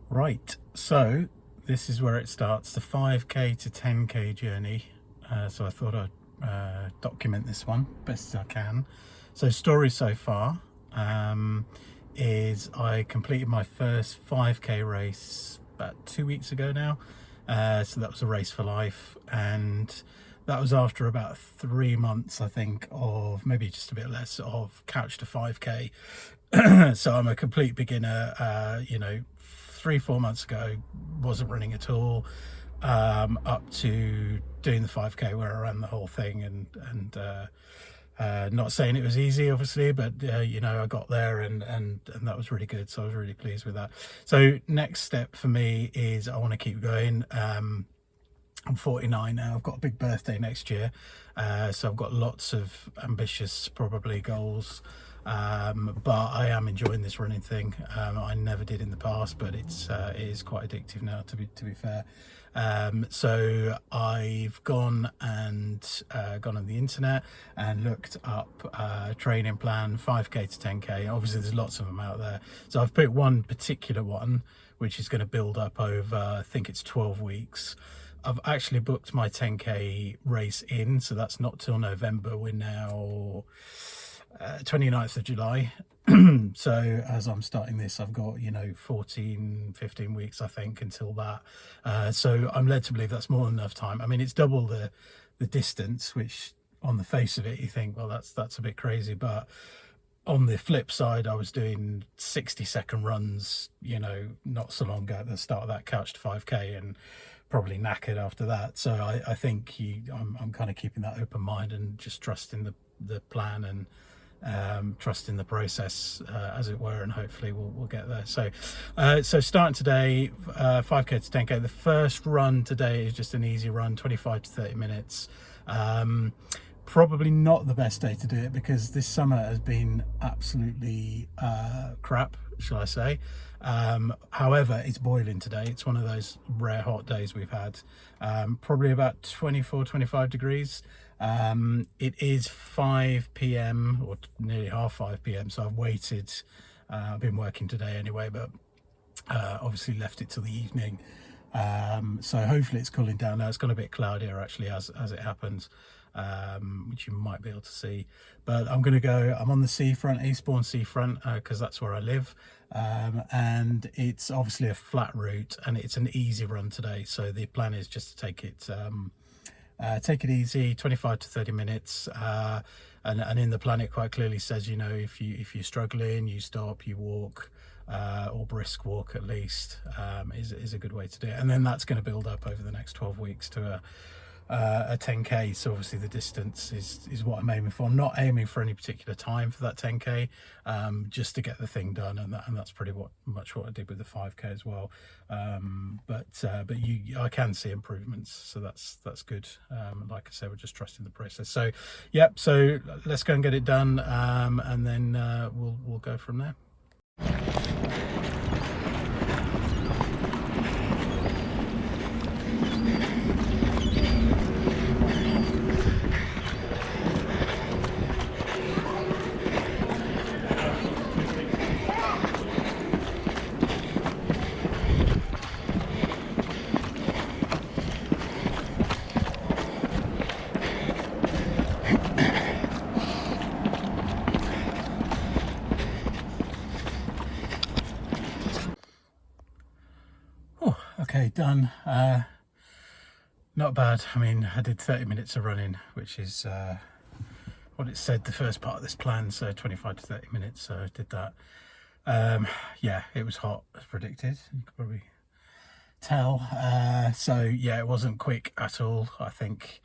Right, so this is where it starts, the 5k to 10k journey. So I thought I'd document this one best as I can. So story so far is I completed my first 5k race about 2 weeks ago now. So that was a race for life, and that was after about 3 months, I think, of maybe just a bit less of couch to 5k. So I'm a complete beginner. 3-4 months ago wasn't running at all, up to doing the 5k where I ran the whole thing, and not saying it was easy obviously, but I got there, and that was really good, so I was really pleased with that. So next step for me is I want to keep going. I'm 49 now. I've got a big birthday next year, so I've got lots of ambitious, probably, goals. But I am enjoying this running thing. I never did in the past, but it is quite addictive now, to be fair. So I've gone on the internet and looked up a training plan, 5k to 10k. Obviously, there's lots of them out there. So I've picked one particular one, which is going to build up over, I think it's 12 weeks. I've actually booked my 10k race in, so that's not till November. We're now 29th of July. So as I'm starting this, I've got 15 weeks, I think, until that. So I'm led to believe that's more than enough time. I mean, it's double the distance, which on the face of it you think, well, that's a bit crazy, but on the flip side, I was doing 60-second runs, not so long ago at the start of that couch to 5k, and probably knackered after that. So I think I'm kind of keeping that open mind and just trusting the plan, and trusting the process, as it were, and hopefully we'll get there. So starting today, 5k to 10k. The first run today is just an easy run, 25 to 30 minutes. Probably not the best day to do it because this summer has been absolutely crap, shall I say. However, it's boiling today. It's one of those rare hot days we've had. Probably about 24-25 degrees. It is 5 p.m. or nearly half 5 p.m. so I've waited. I've been working today anyway, but obviously left it till the evening. So hopefully it's cooling down now. It's gone a bit cloudier actually as it happens, which you might be able to see. But I'm on the seafront, Eastbourne seafront, because that's where I live, and it's obviously a flat route, and it's an easy run today. So the plan is just to take it easy, 25 to 30 minutes, and in the plan it quite clearly says, if you're struggling, you stop, you walk, or brisk walk at least, is a good way to do it. And then that's going to build up over the next 12 weeks to a 10k. So obviously the distance is what I'm aiming for. I'm not aiming for any particular time for that 10k, just to get the thing done, and that's pretty much what I did with the 5k as well. But I can see improvements, so that's good. Like I said, we're just trusting the process. So so let's go and get it done, and then we'll go from there. Okay, done. Not bad. I mean, I did 30 minutes of running, which is what it said the first part of this plan, so 25 to 30 minutes, so I did that. Yeah, it was hot as predicted, you could probably tell. So yeah, it wasn't quick at all. I think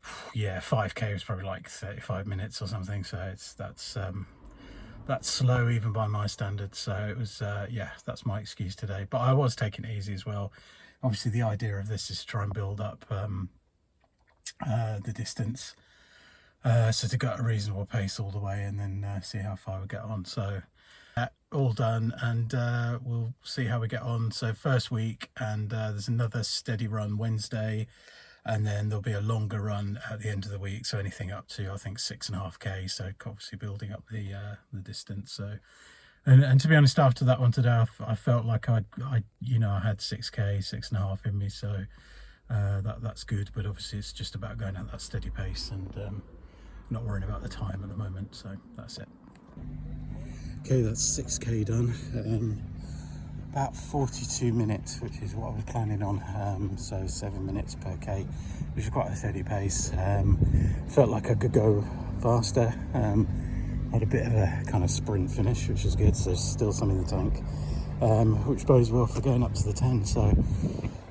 5k was probably like 35 minutes or something, so that's slow even by my standards. So it was that's my excuse today, but I was taking it easy as well. Obviously the idea of this is to try and build up the distance, so to go at a reasonable pace all the way, and then see how far we get on. So all done, and we'll see how we get on. So first week, and there's another steady run Wednesday, and then there'll be a longer run at the end of the week, so anything up to, I think, 6.5k, so obviously building up the distance. So And to be honest, after that one today, I felt like I you know, I had 6k, 6.5 in me, so that's good. But obviously it's just about going at that steady pace and not worrying about the time at the moment. So that's it. Okay, that's 6k done. About 42 minutes, which is what I was planning on. So 7 minutes per k, which is quite a steady pace. Felt like I could go faster. Had a bit of a kind of sprint finish, which is good. So there's still some in the tank, which bodes well for going up to the 10. So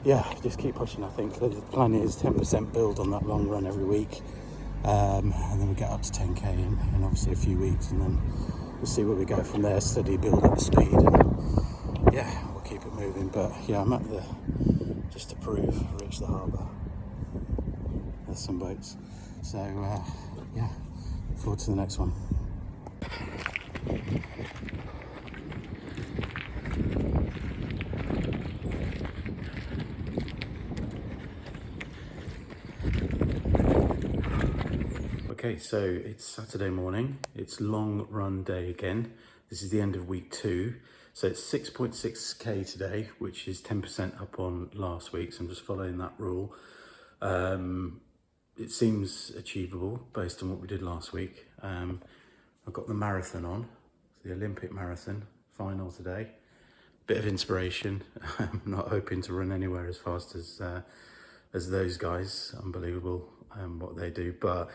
yeah, just keep pushing. I think the plan is 10% build on that long run every week, and then we get up to 10k in obviously a few weeks, and then we'll see where we go from there. Steady build up speed, and yeah, we'll keep it moving. But yeah, I'm at the, just to prove, reach the harbour. There's some boats. So yeah, look forward to the next one. Okay, so it's Saturday morning. It's long run day again. This is the end of week 2. So it's 6.6k today, which is 10% up on last week. So I'm just following that rule. It seems achievable based on what we did last week. I've got the marathon on, the Olympic marathon final today. Bit of inspiration. I'm not hoping to run anywhere as fast as those guys. Unbelievable what they do. But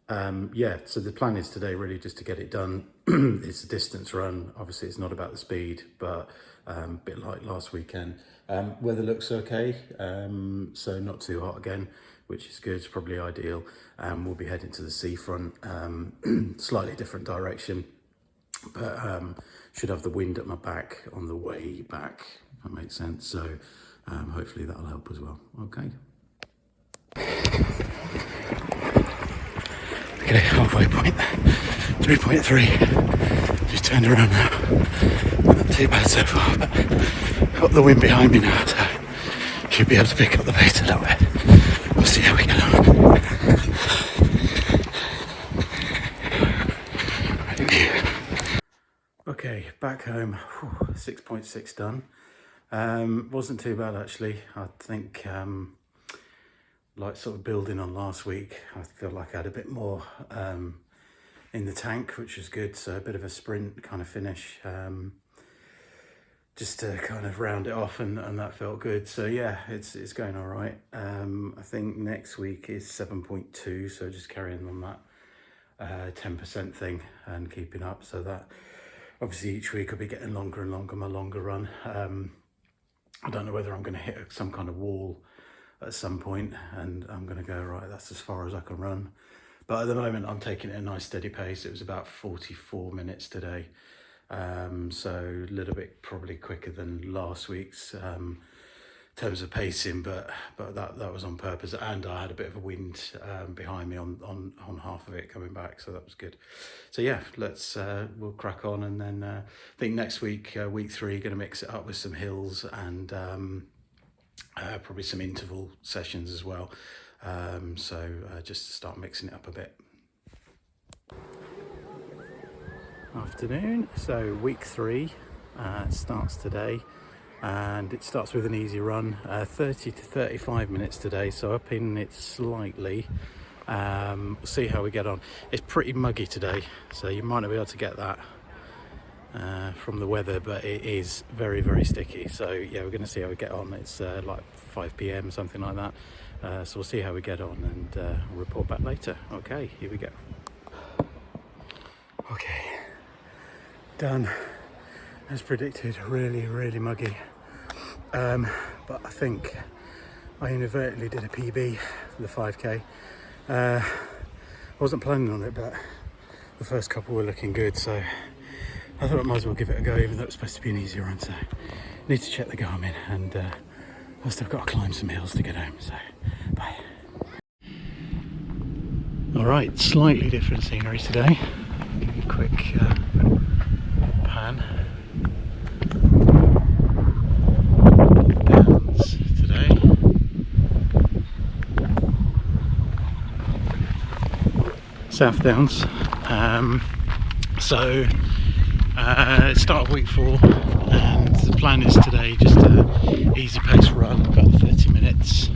yeah, so the plan is today really just to get it done. It's a distance run. Obviously, it's not about the speed, but a bit like last weekend. Weather looks okay, so not too hot again, which is good. It's probably ideal. We'll be heading to the seafront, slightly different direction, but should have the wind at my back on the way back, if that makes sense. So hopefully that'll help as well. Okay. Okay, halfway point, 3.3. Just turned around now. Not too bad so far, but got the wind behind me now, so should be able to pick up the pace a little bit. We'll see how we get on. Okay, back home. 6.6 done. Wasn't too bad actually. I think like sort of building on last week, I feel like I had a bit more in the tank, which was good. So a bit of a sprint kind of finish, just to kind of round it off, and that felt good. So yeah, it's going all right. I think next week is 7.2, so just carrying on that 10% thing and keeping up. So that obviously each week I'll be getting longer and longer, my longer run. I don't know whether I'm going to hit some kind of wall at some point and I'm going to go, right, that's as far as I can run. But at the moment I'm taking it a nice steady pace. It was about 44 minutes today, so a little bit probably quicker than last week's in terms of pacing, but that was on purpose, and I had a bit of a wind behind me on half of it coming back, so that was good. So yeah, we'll crack on, and then I think next week, week 3, going to mix it up with some hills and probably some interval sessions as well. So just to start mixing it up a bit. Afternoon, so week 3 starts today, and it starts with an easy run, 30 to 35 minutes today, so up in it slightly. We'll see how we get on. It's pretty muggy today, so you might not be able to get that from the weather, but it is very, very sticky. So yeah, we're going to see how we get on. It's like 5 p.m, something like that. So we'll see how we get on, and I'll report back later. Okay, here we go. Okay, done as predicted. Really, really muggy. But I think I inadvertently did a PB for the 5k. I wasn't planning on it, but the first couple were looking good, so I thought I might as well give it a go, even though it's supposed to be an easy run. So need to check the Garmin, and I've still got to climb some hills to get home, so bye. Alright, slightly different scenery today. Give you a quick pan. Downs today. South Downs. So Start of week 4, and the plan is today just a easy pace run, about 30 minutes.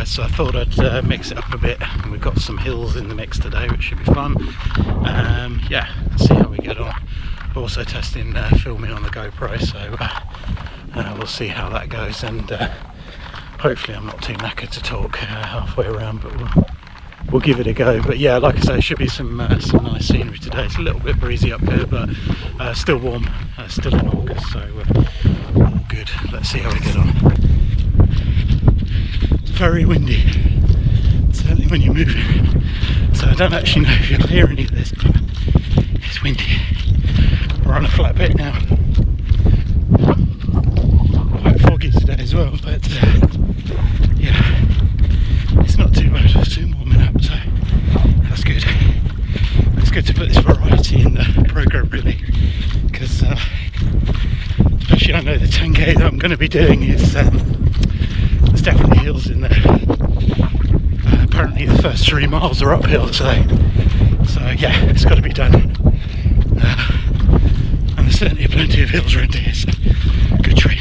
So I thought I'd mix it up a bit. We've got some hills in the mix today, which should be fun. Yeah, see how we get on. Also testing filming on the GoPro, so we'll see how that goes, and hopefully I'm not too knackered to talk halfway around, but we'll give it a go. But yeah, like I say, it should be some nice scenery today. It's a little bit breezy up here, but still warm, still in August, so all good. Let's see how we get on. It's very windy, certainly when you're moving, so I don't actually know if you'll hear any of this, but it's windy. We're on a flat bit now, quite foggy today as well, but yeah, it's not too bad. It's soon warming up, so that's good. It's good to put this variety in the programme, really, because especially I know the 10k that I'm going to be doing is there's definitely hills in there. Apparently the first 3 miles are uphill, so yeah, it's got to be done. And there's certainly plenty of hills around here, so good training.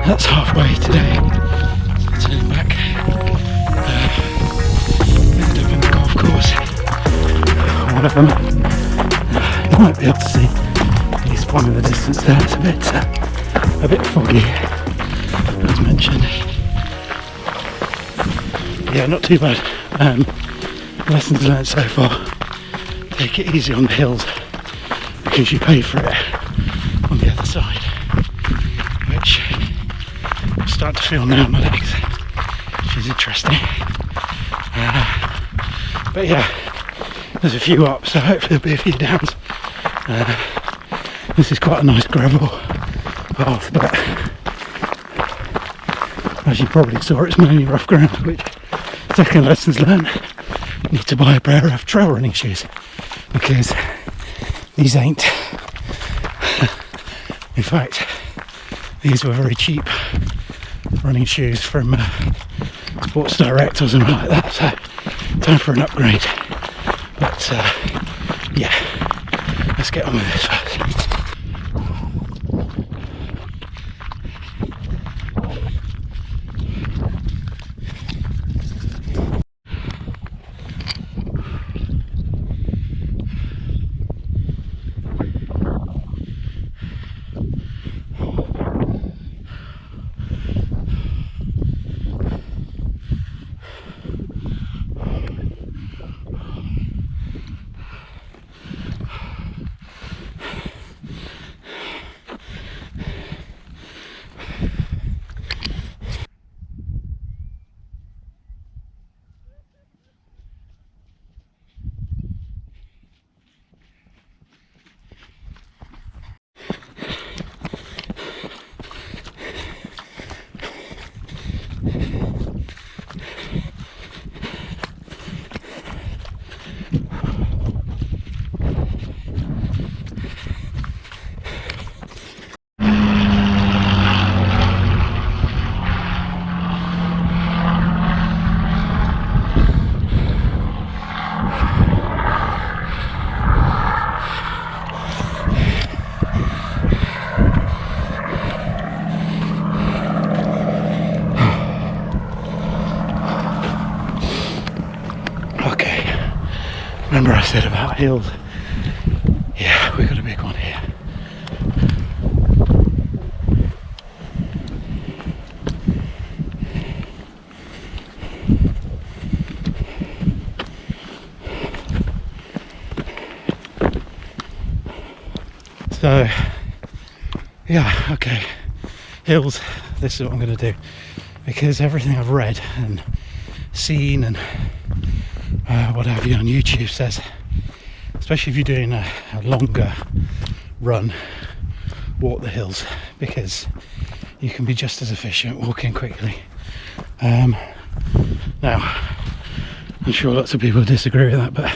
That's halfway today. Turning back. Ended up in the golf course. One of them. You might be able to see at least one in the distance there. It's a bit foggy, as mentioned. Yeah, not too bad. Lessons learned so far. Take it easy on the hills because you pay for it on the other side, which I'm starting to feel now in my legs, which is interesting. But yeah, there's a few ups, so hopefully there'll be a few downs. This is quite a nice gravel path, but as you probably saw, it's mainly rough ground, which, second lessons learned, need to buy a pair of trail running shoes, because these ain't. In fact, these were very cheap running shoes from Sports Direct or something like that, so time for an upgrade. But yeah, let's get on with this first. Remember I said about hills? Yeah, we got a big one here. So, yeah, okay, hills, this is what I'm going to do, because everything I've read and seen and what have you on YouTube says, especially if you're doing a longer run, walk the hills, because you can be just as efficient walking quickly. Now, I'm sure lots of people disagree with that, but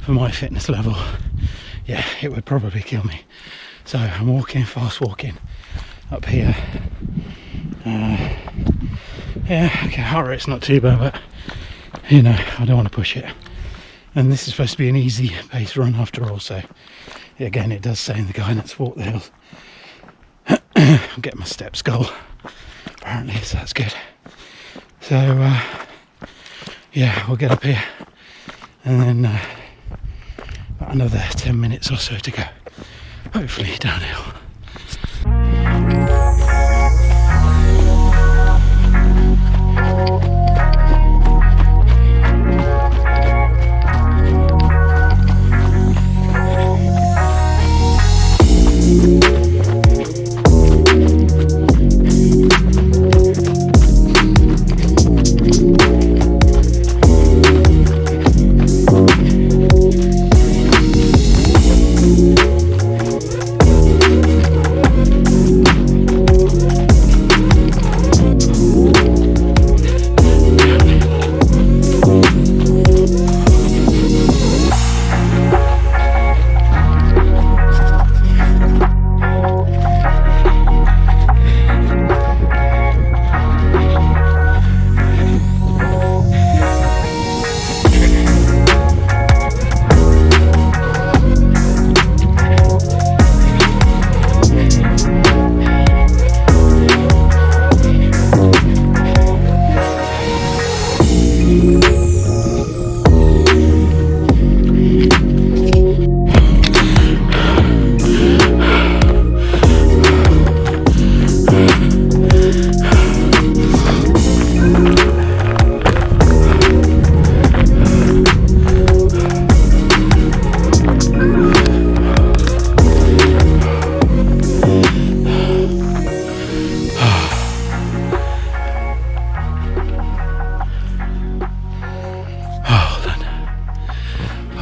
for my fitness level, yeah, it would probably kill me. So I'm walking, fast walking up here. Yeah, okay, heart rate's not too bad, but you know, I don't want to push it. And this is supposed to be an easy pace run after all, so again, it does say in the guidance, walk the hills. I'm getting my steps goal apparently, so that's good. So yeah, we'll get up here and then about another 10 minutes or so to go, hopefully downhill.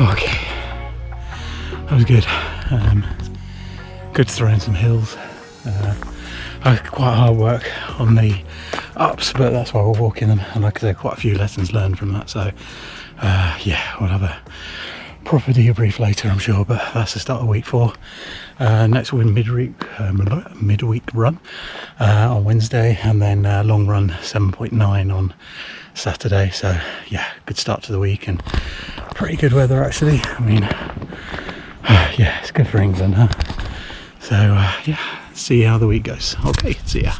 Okay, that was good. Good to throw in some hills. I had quite hard work on the ups, but that's why we're walking them, and like I said, quite a few lessons learned from that. So yeah, we'll have a proper debrief later, I'm sure, but that's the start of week 4. Next week midweek run on Wednesday, and then long run 7.9 on Saturday. So yeah, good start to the week and pretty good weather actually. I mean, yeah, it's good for England, huh? So yeah, see how the week goes. Okay, see ya.